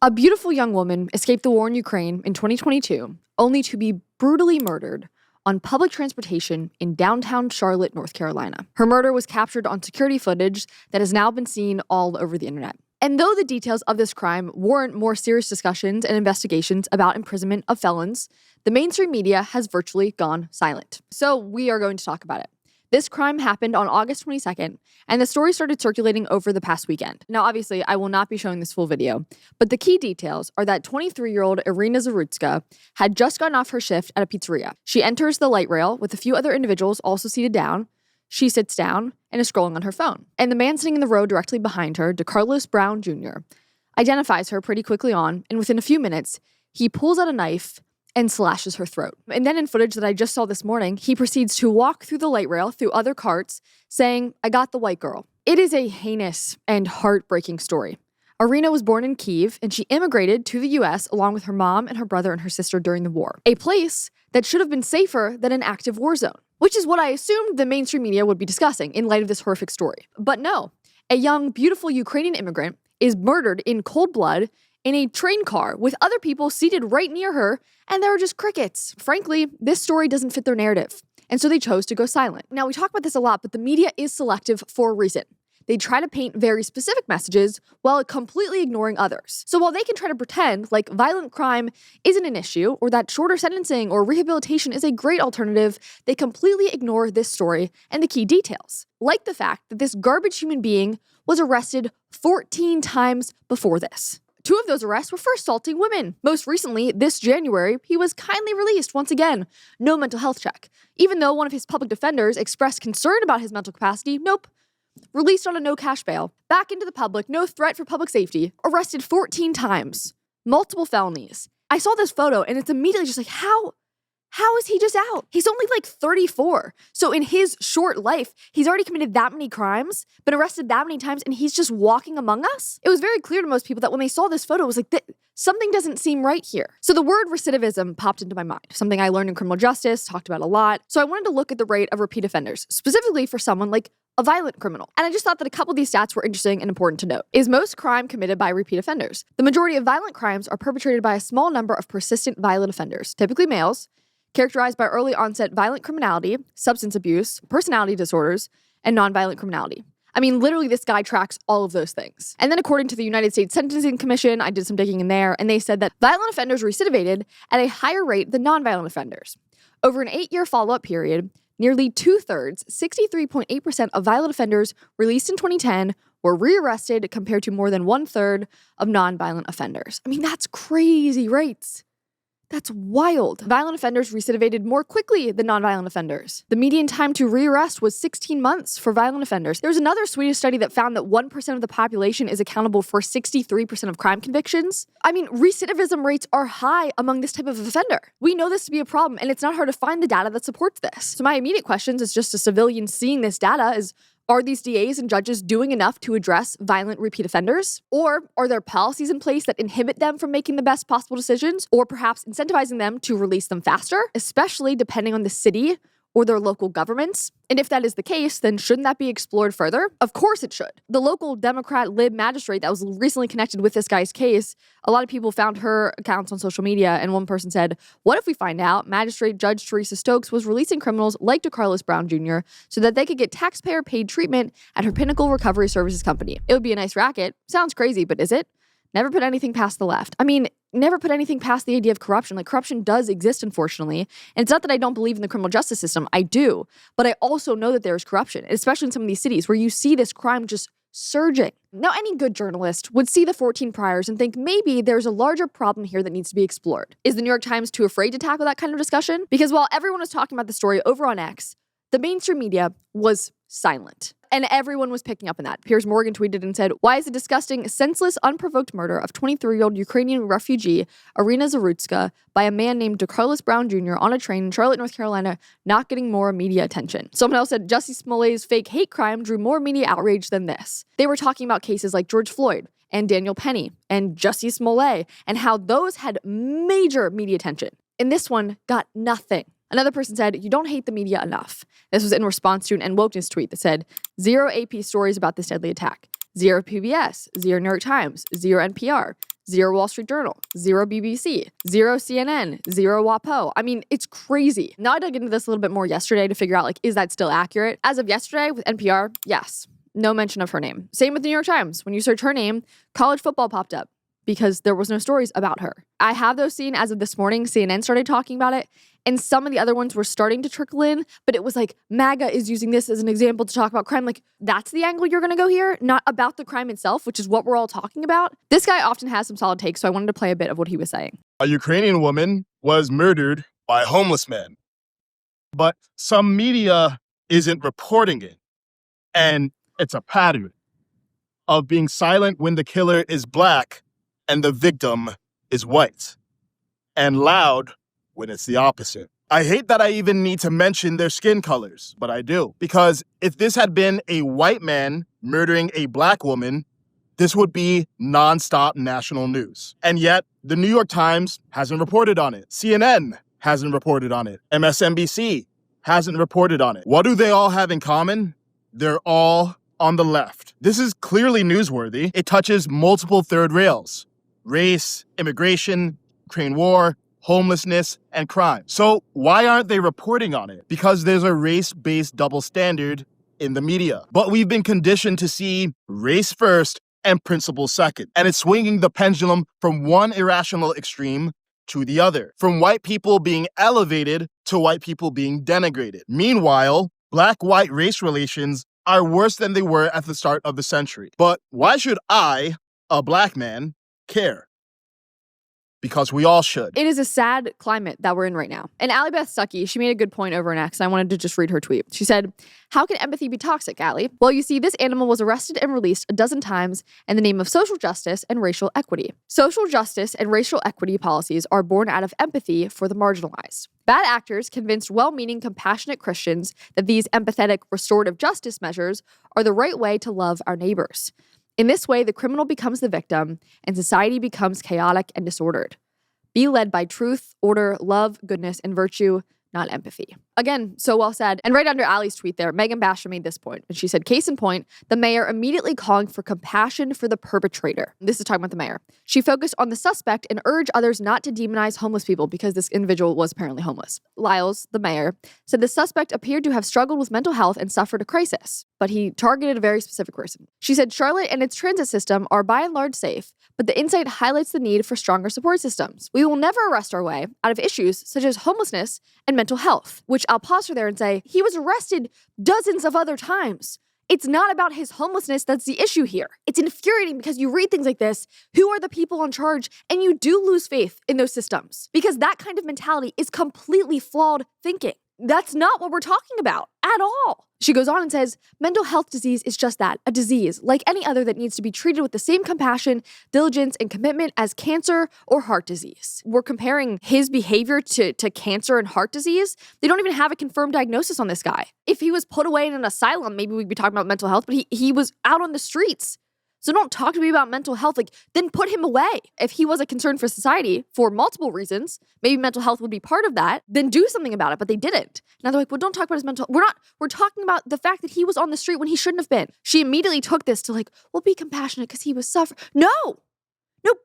A beautiful young woman escaped the war in Ukraine in 2022, only to be brutally murdered on public transportation in downtown Charlotte, North Carolina. Her murder was captured on security footage that has now been seen all over the internet. And though the details of this crime warrant more serious discussions and investigations about imprisonment of felons, the mainstream media has virtually gone silent. So we are going to talk about it. This crime happened on August 22nd, and the story started circulating over the past weekend. Now, obviously, I will not be showing this full video, but the key details are that 23-year-old Irina Zarutska had just gotten off her shift at a pizzeria. She enters the light rail with a few other individuals also seated down. She sits down and is scrolling on her phone. And the man sitting in the row directly behind her, Decarlos Brown Jr., identifies her pretty quickly on, and within a few minutes, he pulls out a knife and slashes her throat. And then in footage that I just saw this morning, he proceeds to walk through the light rail, through other carts, saying, "I got the white girl." It is a heinous and heartbreaking story. Irina was born in Kyiv, and she immigrated to the US along with her mom and her brother and her sister during the war. A place that should have been safer than an active war zone, which is what I assumed the mainstream media would be discussing in light of this horrific story. But no, a young, beautiful Ukrainian immigrant is murdered in cold blood in a train car with other people seated right near her, and there are just crickets. Frankly, this story doesn't fit their narrative, and so they chose to go silent. Now, we talk about this a lot, but the media is selective for a reason. They try to paint very specific messages while completely ignoring others. So while they can try to pretend like violent crime isn't an issue, or that shorter sentencing or rehabilitation is a great alternative, they completely ignore this story and the key details, like the fact that this garbage human being was arrested 14 times before this. 2 of those arrests were for assaulting women. Most recently, this January, he was kindly released once again. No mental health check. Even though one of his public defenders expressed concern about his mental capacity, nope. Released on a no cash bail. Back into the public, no threat for public safety. Arrested 14 times. Multiple felonies. I saw this photo and it's immediately just like, how is he just out? He's only like 34. So in his short life, he's already committed that many crimes, been arrested that many times, and he's just walking among us? It was very clear to most people that when they saw this photo, it was like, something doesn't seem right here. So the word recidivism popped into my mind, something I learned in criminal justice, talked about a lot. So I wanted to look at the rate of repeat offenders, specifically for someone like a violent criminal. And I just thought that a couple of these stats were interesting and important to note. Is most crime committed by repeat offenders? The majority of violent crimes are perpetrated by a small number of persistent violent offenders, typically males, characterized by early onset violent criminality, substance abuse, personality disorders, and nonviolent criminality. I mean, literally, this guy tracks all of those things. And then according to the United States Sentencing Commission, I did some digging in there, and they said that violent offenders recidivated at a higher rate than nonviolent offenders. Over an 8-year follow-up period, nearly 2/3, 63.8% of violent offenders released in 2010 were rearrested compared to more than 1/3 of nonviolent offenders. I mean, that's crazy rates. That's wild. Violent offenders recidivated more quickly than nonviolent offenders. The median time to rearrest was 16 months for violent offenders. There was another Swedish study that found that 1% of the population is accountable for 63% of crime convictions. I mean, recidivism rates are high among this type of offender. We know this to be a problem, and it's not hard to find the data that supports this. So my immediate questions as just a civilian seeing this data is, are these DAs and judges doing enough to address violent repeat offenders? Or are there policies in place that inhibit them from making the best possible decisions? Or perhaps incentivizing them to release them faster, especially depending on the city or their local governments? And if that is the case, then shouldn't that be explored further? Of course it should. The local Democrat lib magistrate that was recently connected with this guy's case, a lot of people found her accounts on social media, and one person said, "What if we find out Magistrate Judge Teresa Stokes was releasing criminals like Decarlos Brown Jr. so that they could get taxpayer-paid treatment at her Pinnacle Recovery Services company? It would be a nice racket." Sounds crazy, but is it? Never put anything past the left. I mean, never put anything past the idea of corruption. Like, corruption does exist, unfortunately. And it's not that I don't believe in the criminal justice system. I do. But I also know that there is corruption, especially in some of these cities where you see this crime just surging. Now, any good journalist would see the 14 priors and think maybe there's a larger problem here that needs to be explored. Is the New York Times too afraid to tackle that kind of discussion? Because while everyone was talking about the story over on X, the mainstream media was silent. And everyone was picking up on that. Piers Morgan tweeted and said, "Why is the disgusting, senseless, unprovoked murder of 23-year-old Ukrainian refugee Irina Zarutska by a man named Decarlos Brown Jr. on a train in Charlotte, North Carolina, not getting more media attention?" Someone else said, "Jussie Smollett's fake hate crime drew more media outrage than this." They were talking about cases like George Floyd and Daniel Penny and Jussie Smollett and how those had major media attention. And this one got nothing. Another person said, "You don't hate the media enough." This was in response to an End Wokeness tweet that said, "Zero AP stories about this deadly attack. Zero PBS, zero New York Times, zero NPR, zero Wall Street Journal, zero BBC, zero CNN, zero WAPO. I mean, it's crazy. Now I dug into this a little bit more yesterday to figure out, like, is that still accurate? As of yesterday with NPR, yes. No mention of her name. Same with the New York Times. When you search her name, college football popped up because there was no stories about her. I have those seen as of this morning. CNN started talking about it, and some of the other ones were starting to trickle in, but it was like, MAGA is using this as an example to talk about crime. Like, that's the angle you're gonna go here, not about the crime itself, which is what we're all talking about. This guy often has some solid takes, so I wanted to play a bit of what he was saying. A Ukrainian woman was murdered by homeless men, but some media isn't reporting it. And it's a pattern of being silent when the killer is black and the victim is white, and loud when it's the opposite. I hate that I even need to mention their skin colors, but I do. Because if this had been a white man murdering a black woman, this would be nonstop national news. And yet, the New York Times hasn't reported on it. CNN hasn't reported on it. MSNBC hasn't reported on it. What do they all have in common? They're all on the left. This is clearly newsworthy. It touches multiple third rails: race, immigration, Ukraine war, homelessness, and crime. So why aren't they reporting on it? Because there's a race-based double standard in the media. But we've been conditioned to see race first and principle second. And it's swinging the pendulum from one irrational extreme to the other, from white people being elevated to white people being denigrated. Meanwhile, black-white race relations are worse than they were at the start of the century. But why should I, a black man, care? Because we all should. It is a sad climate that we're in right now. And Allie Beth Stuckey, she made a good point over in X. I wanted to just read her tweet. She said, "How can empathy be toxic, Allie? Well, you see, this animal was arrested and released a dozen times in the name of social justice and racial equity. Social justice and racial equity policies are born out of empathy for the marginalized. Bad actors convinced well-meaning, compassionate Christians that these empathetic restorative justice measures are the right way to love our neighbors. In this way, the criminal becomes the victim, and society becomes chaotic and disordered. Be led by truth, order, love, goodness, and virtue, not empathy." Again, so well said. And right under Allie's tweet there, Megan Basher made this point. And she said, case in point, the mayor immediately calling for compassion for the perpetrator. This is talking about the mayor. She focused on the suspect and urged others not to demonize homeless people because this individual was apparently homeless. Lyles, the mayor, said the suspect appeared to have struggled with mental health and suffered a crisis, but he targeted a very specific person. She said Charlotte and its transit system are by and large safe, but the insight highlights the need for stronger support systems. We will never arrest our way out of issues such as homelessness and mental health, which I'll pause her there and say, he was arrested dozens of other times. It's not about his homelessness that's the issue here. It's infuriating because you read things like this, who are the people in charge, and you do lose faith in those systems because that kind of mentality is completely flawed thinking. That's not what we're talking about at all. She goes on and says, mental health disease is just that, a disease, like any other that needs to be treated with the same compassion, diligence, and commitment as cancer or heart disease. We're comparing his behavior to cancer and heart disease. They don't even have a confirmed diagnosis on this guy. If he was put away in an asylum, maybe we'd be talking about mental health, but he was out on the streets. So don't talk to me about mental health. Then put him away. If he was a concern for society for multiple reasons, maybe mental health would be part of that, then do something about it. But they didn't. Now they're like, well, don't talk about his mental health. We're talking about the fact that he was on the street when he shouldn't have been. She immediately took this to well, be compassionate because he was suffering. No,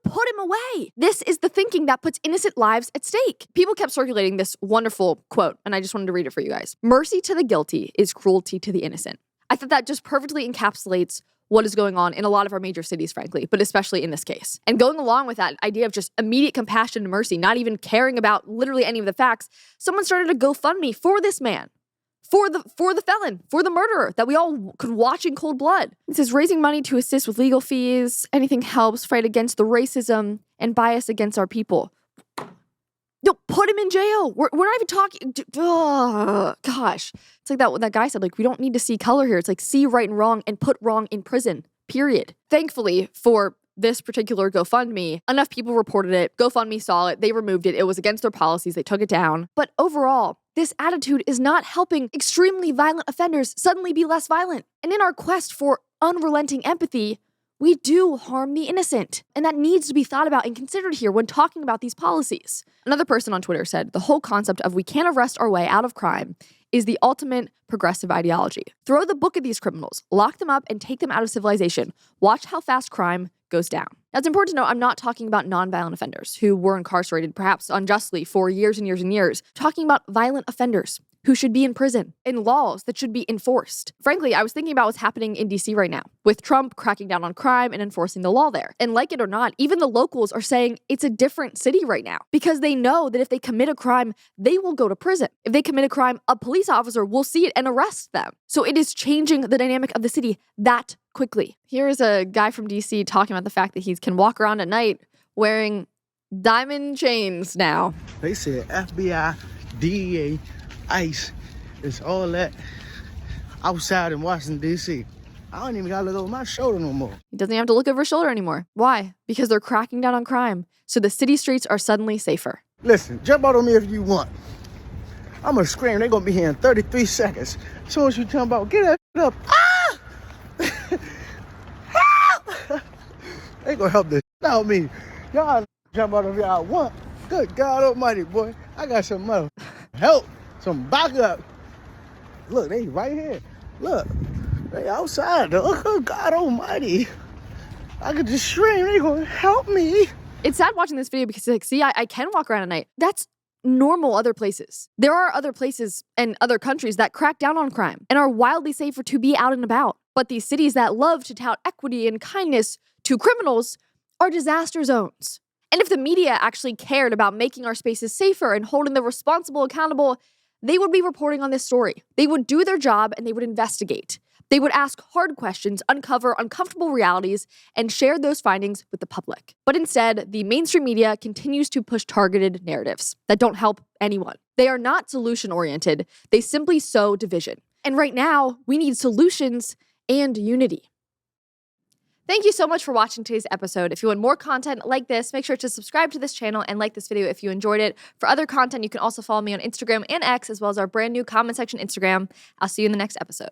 put him away. This is the thinking that puts innocent lives at stake. People kept circulating this wonderful quote, and I just wanted to read it for you guys. Mercy to the guilty is cruelty to the innocent. I thought that just perfectly encapsulates what is going on in a lot of our major cities, frankly, but especially in this case. And going along with that idea of just immediate compassion and mercy, not even caring about literally any of the facts, someone started a GoFundMe for this man, for the felon, for the murderer that we all could watch in cold blood. It says raising money to assist with legal fees, anything helps, fight against the racism and bias against our people. No, put him in jail. We're not even talking. Gosh. It's like that guy said, we don't need to see color here. It's like see right and wrong and put wrong in prison, period. Thankfully, for this particular GoFundMe, enough people reported it. GoFundMe saw it. They removed it. It was against their policies. They took it down. But overall, this attitude is not helping extremely violent offenders suddenly be less violent. And in our quest for unrelenting empathy, we do harm the innocent. And that needs to be thought about and considered here when talking about these policies. Another person on Twitter said, the whole concept of we can't arrest our way out of crime is the ultimate progressive ideology. Throw the book at these criminals, lock them up, and take them out of civilization. Watch how fast crime goes down. Now, it's important to note I'm not talking about nonviolent offenders who were incarcerated, perhaps unjustly, for years and years and years. I'm talking about violent offenders who should be in prison, and laws that should be enforced. Frankly, I was thinking about what's happening in DC right now, with Trump cracking down on crime and enforcing the law there. And like it or not, even the locals are saying it's a different city right now, because they know that if they commit a crime, they will go to prison. If they commit a crime, a police officer will see it and arrest them. So it is changing the dynamic of the city that quickly. Here is a guy from DC talking about the fact that he can walk around at night wearing diamond chains now. They said FBI, DEA, ICE, it's all that outside in Washington, D.C. I don't even gotta look over my shoulder no more. He doesn't have to look over his shoulder anymore. Why? Because they're cracking down on crime. So the city streets are suddenly safer. Listen, jump out on me if you want. I'm gonna scream. They're gonna be here in 33 seconds. As soon as you tell about, get that up. Ah! Help! They gonna help this out me. Y'all jump out if y'all want. Good God almighty, boy. I got some help. Some backup. Look, they right here. Look, they outside. Look, oh God almighty. I could just scream. They gonna help me. It's sad watching this video because, like, see, I can walk around at night. That's normal other places. There are other places and other countries that crack down on crime and are wildly safer to be out and about. But these cities that love to tout equity and kindness to criminals are disaster zones. And if the media actually cared about making our spaces safer and holding the responsible accountable, they would be reporting on this story. They would do their job and they would investigate. They would ask hard questions, uncover uncomfortable realities, and share those findings with the public. But instead, the mainstream media continues to push targeted narratives that don't help anyone. They are not solution-oriented. They simply sow division. And right now, we need solutions and unity. Thank you so much for watching today's episode. If you want more content like this, make sure to subscribe to this channel and like this video if you enjoyed it. For other content, you can also follow me on Instagram and X, as well as our brand new comment section Instagram. I'll see you in the next episode.